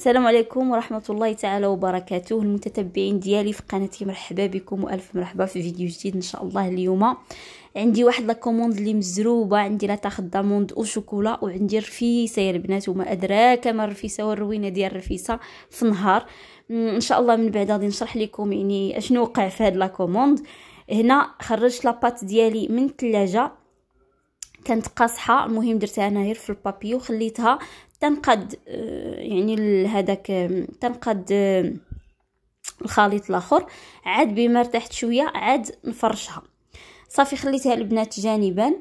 السلام عليكم ورحمة الله تعالى وبركاته المتتبعين ديالي في قناتي. مرحبا بكم والف مرحبا في فيديو جديد ان شاء الله. اليوم عندي واحد لا كوموند اللي مزروبه، عندي لا تاخذ داموند او شوكولا، وعندي رفيسه يا البنات، وما ادراك ما الرفيسه والروينه ديال الرفيسه في نهار. ان شاء الله من بعد غادي نشرح لكم يعني اشنو وقع في هاد لا كوموند. هنا خرجت لاباط ديالي من الثلاجه، كانت قاصحه، المهم درتها انا غير في البابيو وخليتها تنقد، يعني هذاك تنقد الخليط الاخر. عاد بما ارتحت شويه عاد نفرشها. صافي خليتها البنات جانبا،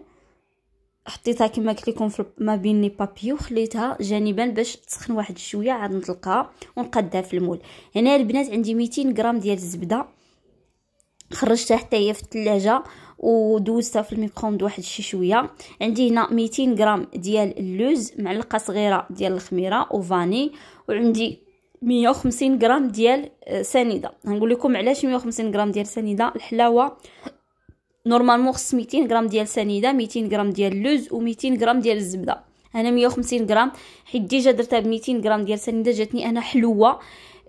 حطيتها كما قلت لكم ما بين لي بابيو، خليتها جانبا باش تسخن واحد شويه، عاد نطلقها ونقدها في المول. هنا البنات عندي 200 غرام ديال الزبده، خرجتها حتى هي في الثلاجه ودوزتها في الميكرووند واحد شي شويه. عندي هنا 200 غرام ديال اللوز، معلقه صغيره ديال الخميره وفاني، وعندي 150 غرام ديال سنيده. غنقول لكم علاش 150 غرام ديال سنيده. الحلاوه نورمالمون خص 200 غرام ديال سنيده، 200 غرام ديال اللوز و200 غرام ديال الزبده. انا 150 غرام حيت ديجا درتها ب 200 غرام ديال سنيده، جاتني انا حلوه.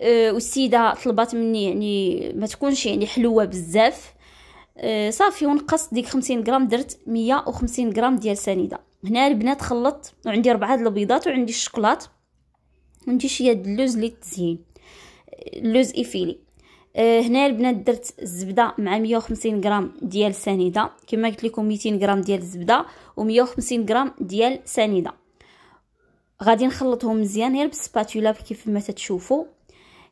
والسيده طلبات مني يعني ما تكونش يعني حلوه بزاف. صافي ونقصت ديك 50 غرام، درت 150 غرام ديال سنيده. هنا البنات خلطت، وعندي 4 البيضات، وعندي الشوكولات، وعندي شويه د اللوز للتزيين، اللوز ايفيلي. هنا البنات درت الزبده مع 150 غرام ديال سنيده، كما قلت لكم 200 غرام ديال الزبده و150 غرام ديال سنيده. غادي نخلطهم مزيان غير بالسباتولا كيف ما تتشوفوا.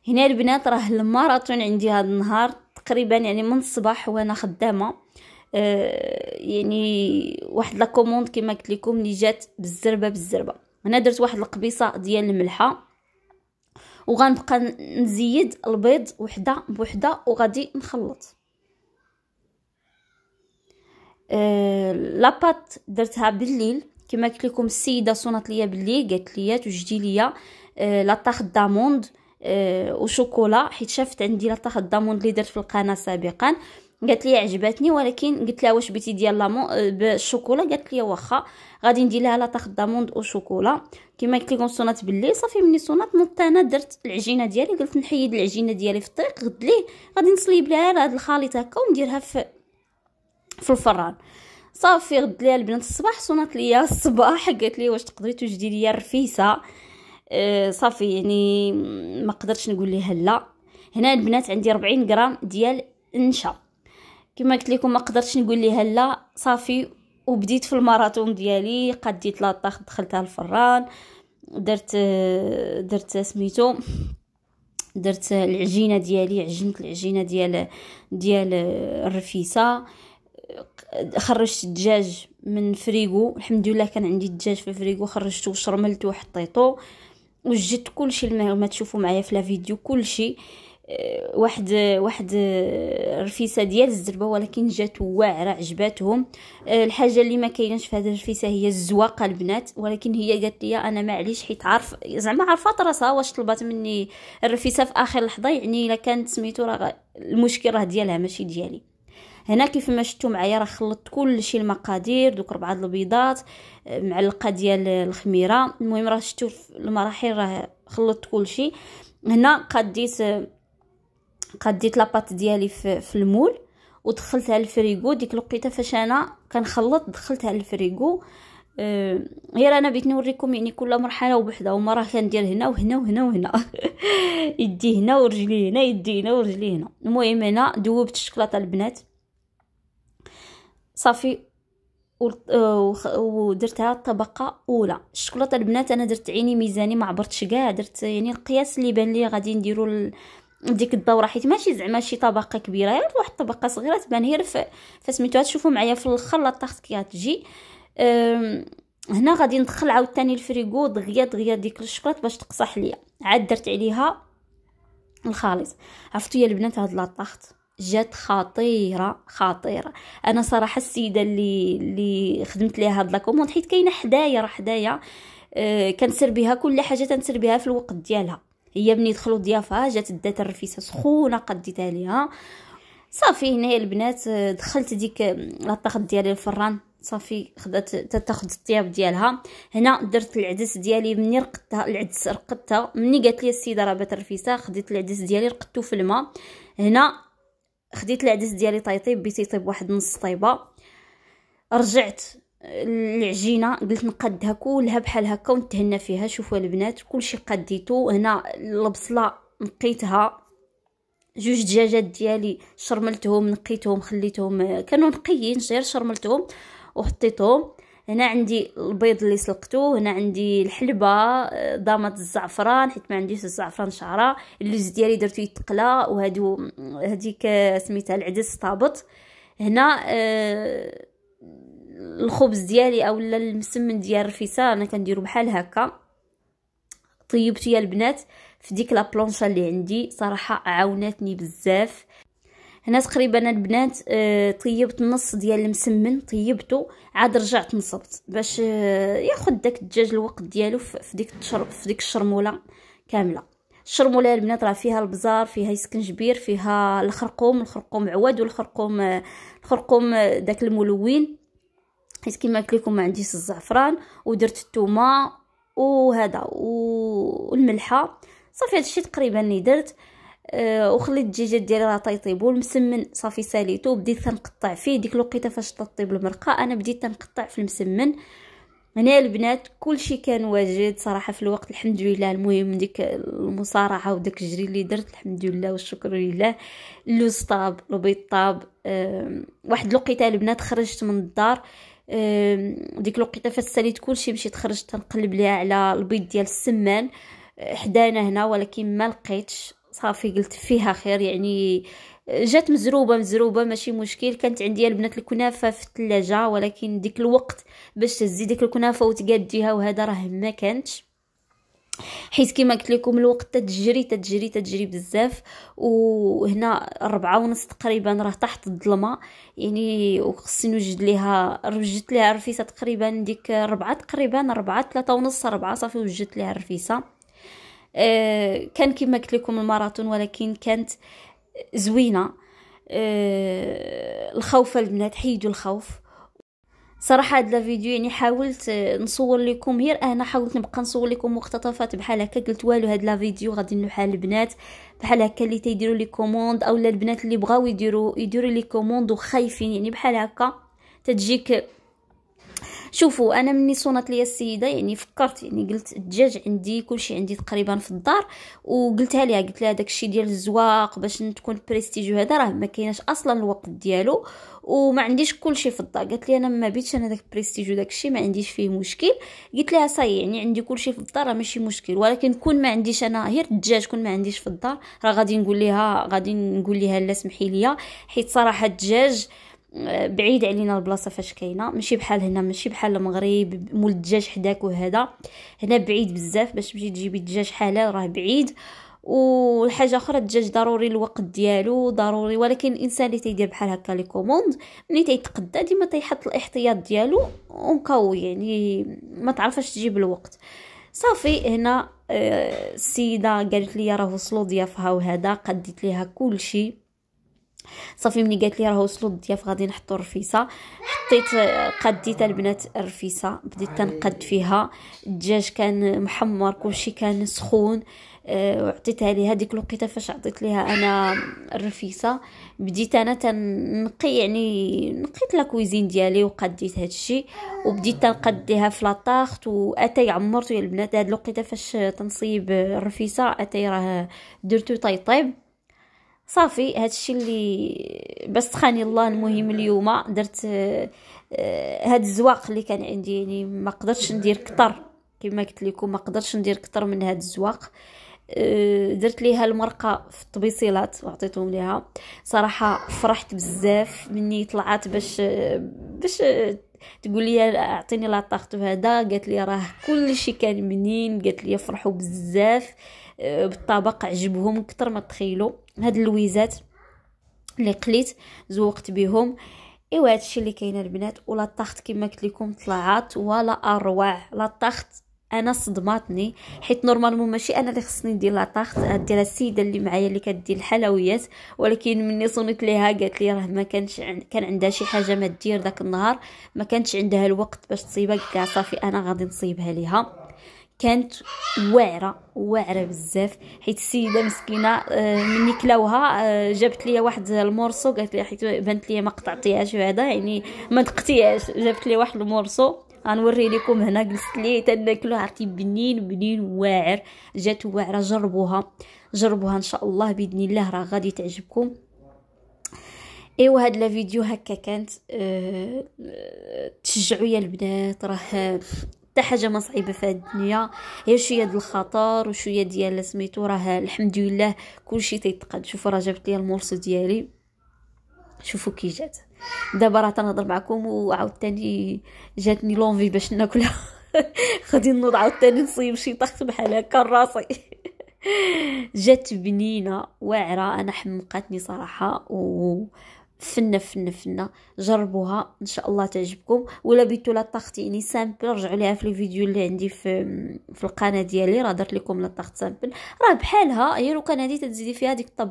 هنا البنات راه الماراثون عندي هذا النهار تقريبا، يعني من الصباح وانا خدامه. يعني واحد لا كوموند كما قلت لكم اللي جات بالزربه. هنا درت واحد القبيصه ديال الملحه، وغنبقى نزيد البيض وحده بوحده وغادي نخلط. لاباط درتها بالليل كما قلت لكم. السيده صونت ليا بالليل قالت لي توجدي ليا لاطاخ داموند وشوكولا، حيت شافت عندي لاطاخ داموند اللي درت في القناه سابقا، قالت لي عجبتني، ولكن قلت لها واش بغيتي ديال لامون بالشوكولا، قالت لي واخا غادي ندير لها لاطاخ داموند وشوكولا. كما قلت لكم صونات بالليل. صافي مني صونات نط انا درت العجينه ديالي، قلت نحيد العجينه ديالي في الطريق، غد ليه غادي نصليب لها هذا الخليط هكا ونديرها في الفران. صافي غد ليها البنات الصباح، صونات ليا الصباح قالت لي واش تقدري توجدي ليا الرفيسه. صافي يعني ما قدرتش نقول لها لا. هنا البنات عندي 40 غرام ديال النشا، كما قلت لكم ما قدرتش نقول لها لا. صافي وبديت في الماراثون ديالي، قديت لاطاخ دخلتها الفران، درت سميتو، درت العجينه ديالي، عجنت العجينه ديال الرفيسه. خرجت الدجاج من فريغو، الحمد لله كان عندي الدجاج في الفريغو، خرجته وشرملته وحطيته وجدت كلشي ما تشوفوا معايا في الفيديو كلشي. واحد رفيسه ديال الزربه، ولكن جات واعره عجباتهم. الحاجه اللي ما كايناش في هذه الرفيسه هي الزواقه البنات، ولكن هي قالت لي انا معليش حيت زعما عارفه راسها واش طلبات مني الرفيسه في اخر لحظه، يعني الا كانت سميتو راه المشكل راه ديالها ماشي ديالي. هنا كيف ما شفتوا معايا راه خلطت كلشي المقادير، دوك 4 البيضات، معلقه ديال الخميره، المهم راه شفتوا المراحل راه خلطت كلشي. هنا قديت لاباط ديالي في المول ودخلتها للفريغو. ديك الوقيته فاش انا كنخلط دخلتها للفريغو. غير انا بغيت نوريكم يعني كل مرحله وبحدها، وما راه كندير هنا وهنا وهنا وهنا يدي هنا ورجلي هنا، يدي هنا ورجلي هنا. المهم هنا دوبت الشوكولاته البنات صافي ودرتها طبقه اولى. الشوكولاته البنات انا درت عيني ميزاني، ما عبرتش كاع، درت يعني القياس اللي بان لي غادي نديرو ديك الدوره، حيت ماشي زعما شي طبقه كبيره، غير واحد الطبقه صغيره تبان غير فسميتوها. تشوفوا معايا في الاخر لاطاخت كي غتجي. هنا غادي ندخل عاوتاني الفريغو دغيا ديك الشوكولاط باش تقصح ليا. عاد درت عليها الخليط. عرفتوا يا البنات هاد لاطاخت جات خطيره. انا صراحه السيده اللي خدمت ليها هاد لاكوموند، حيت كاينه حدايا كنسر بها كل حاجه، تنسر بها في الوقت ديالها. هي ملي دخلوا ضيافه جات دات الرفيسه سخونه قديتها ليها. صافي هنايا البنات دخلت ديك لاطاخ ديالي الفران صافي خدات تاخد الطياب ديالها. هنا درت العدس ديالي، مني رقدتها العدس رقدتها، مني قالت لي السيده راه بات الرفيسه خديت العدس ديالي رقدته في الماء. هنا خديت العدس ديالي طيطيب، بيت يطيب واحد نص طيبه. رجعت العجينه قلت نقادها كلها بحال هكا ونتهنى فيها. شوفوا البنات كلشي قديتو. هنا البصله نقيتها، جوج دجاجات ديالي شرملتهم نقيتهم خليتهم كانوا نقيين غير شرملتهم وحطيتهم. هنا عندي البيض اللي سلقته، هنا عندي الحلبه، ضامت الزعفران حيت ما عنديش الزعفران شعره، اللوز ديالي درتو يتقلى، وهادو هذيك سميتها العدس طابط. هنا الخبز ديالي اولا المسمن ديال الرفيسه انا كنديرو بحال هكا. طيبته يا البنات في ديك لا بلونشه اللي عندي، صراحه عاوناتني بزاف. هنا تقريبا البنات طيبت النص ديال المسمن، طيبته عاد رجعت نصبت باش ياخذ داك الدجاج الوقت ديالو في ديك الشرموله كامله. الشرموله يا البنات راه فيها البزار، فيها السكنجبير، فيها الخرقوم عواد، والخرقوم داك الملون، حيت كما قلت لكم ما عنديش الزعفران، ودرت الثومه وهذا والملحه. صافي هادشي تقريبا اللي درت. وخليت الدجاجات ديالي راه طيطيبوا. المسمن صافي ساليته، بديت تنقطع فيه. ديك الوقيته فاش تطيب المرقه انا بديت تنقطع في المسمن. هنا البنات كلشي كان واجد صراحه في الوقت، الحمد لله. المهم ديك المصارعه وداك الجري اللي درت الحمد لله والشكر لله. اللوز طاب، البيض طاب. واحد الوقيته البنات خرجت من الدار، ديك الوقيته فاش ساليت كلشي مشيت خرجت تنقلب ليها على البيض ديال السمان حدانا هنا، ولكن ما لقيتش. صافي قلت فيها خير، يعني جات مزروبه ماشي مشكل. كانت عندي البنات الكنافه في الثلاجه، ولكن ديك الوقت باش تهزي ديك الكنافه وتقاديها وهذا راه ما كانتش، حيت كما قلت لكم الوقت تتجري بزاف. وهنا 4:30 تقريبا راه تحت الظلمه يعني، وخصني نوجد ليها وجدت ليها الرفيسه تقريبا ديك 4 تقريبا 3:30 4 صافي وجدت ليها الرفيسه. كان كما قلت لكم الماراثون، ولكن كانت زوينه. الخوف البنات حيدوا الخوف. صراحه هاد الفيديو يعني حاولت نصور لكم غير انا، حاولت نبقى نصور لكم مقتطفات بحال هكا. قلت والو هاد الفيديو غادي نلوحها البنات بحال هكا اللي تيديروا لي كوموند، اولا البنات اللي بغاو يديروا لي كوموند وخايفين يعني بحال هكا تجيك. شوفوا انا مني صونت ليا السيده يعني فكرت، يعني قلت الدجاج عندي كلشي عندي تقريبا في الدار، وقلتها ليها قلت لها داكشي ديال الزواق باش تكون بريستيج هذا راه ما كايناش اصلا الوقت ديالو، وما عنديش كلشي في الدار. قالت لي انا ما بيتش انا داك بريستيج وداكشي ما عنديش فيه مشكل. قلت لها صاي يعني عندي كلشي في الدار راه ماشي مشكل، ولكن كون ما عنديش انا غير الدجاج كون ما عنديش في الدار راه غادي نقول لها لا سمحي لي، حيت صراحه الدجاج بعيد علينا البلاصه فاش كاينه، ماشي بحال هنا، ماشي بحال المغرب مول الدجاج حداك وهذا. هنا بعيد بزاف باش تمشي تجيبي الدجاج حلال راه بعيد. والحاجه اخرى الدجاج ضروري الوقت ديالو ضروري، ولكن الانسان اللي تيدير بحال هكا لي كوموند ملي تيتقدى ديما تيحط الاحتياط ديالو ونقوي، يعني ما تعرفش تجيب الوقت. صافي هنا السيده قالت لي راه وصلوا ضيافها وهذا، قديت ليها كلشي. صافي ملي قالت لي راه وصلوا الضياف غادي نحطوا الرفيسه، قديت البنات الرفيسه بديت تنقد فيها. الدجاج كان محمر كلشي كان سخون. وعطيتها ليها ديك الوقيته فاش عطيت ليها انا الرفيسه بديت انا تنقي، يعني نقيت لا كويزين ديالي وقديت هادشي وبديت تنقد ليها في لاطاخت. واتاي عمرته يا البنات هاد الوقيته فاش تنصيب الرفيسه اتاي راه درتو طيب. صافي هادشي اللي بس تخاني الله. المهم اليوم درت هاد الزواق اللي كان عندي، يعني ما قدرتش ندير كتر كما قلت لكم، ما قدرتش ندير كتر من هاد الزواق. درت ليها المرقه في الطبيصيلات وعطيتهم ليها. صراحه فرحت بزاف مني طلعت باش تقول لي اعطيني لاطاخت وهذا. قالت لي راه كلشي كان منين، قالت لي فرحوا بزاف بالطبق عجبهم اكثر ما تخيلوا. هاد اللويزات اللي قليت زوقت بهم. ايوا هادشي اللي كاين البنات. ولا طاخت كما قلت لكم طلعت ولا اروع. لا طاخت انا صدماتني، حيت نورمالمون ماشي انا اللي خصني ندير لا طاخت، ديرها السيده اللي معايا اللي كدير الحلويات. ولكن مني صونيت ليها قالت لي راه ما كانش كان عندها شي حاجه ما دير داك النهار، ما كانش عندها الوقت باش تصيبها. كاع صافي انا غادي نصيبها ليها. كانت واعره بزاف، حيت السيده مسكينه مني كلاوها جابت لي واحد المورسو، قالت لي حيت بانت لي ما قطعتيهاش وهذا يعني ما دقتيهاش، جابت لي واحد المورسو غنوري لكم هنا. جلست لي تناكلو، عرفتي بنين واعر، جات واعره. جربوها ان شاء الله باذن الله راه غادي تعجبكم. ايوا هاد لا فيديو هكا كانت تشجعوا يا البنات، راه حتى حاجه ما صعيبه في هاد الدنيا، هي شويه ديال الخطر وشويه ديال سميتو، راه الحمد لله كلشي تيتقاد. شوفوا راه جبت لي المورسو ديالي، شوفوا كي جات. دابا راه تنهضر معكم وعاوتاني جاتني لونفي باش ناكلها. غادي نوض عاوتاني نصيب شي طاخت بحال هكا راسي. جات بنينه واعره، انا حمقاتني صراحه فنه. جربوها ان شاء الله تعجبكم. ولا بيتو لا طاخت يعني سامبل، رجعوا ليها في الفيديو اللي عندي في القناه ديالي، راه درت لكم لا طاخت سامبل، راه بحالها هي. لو كان هذه تزيدي فيها ديك الطبق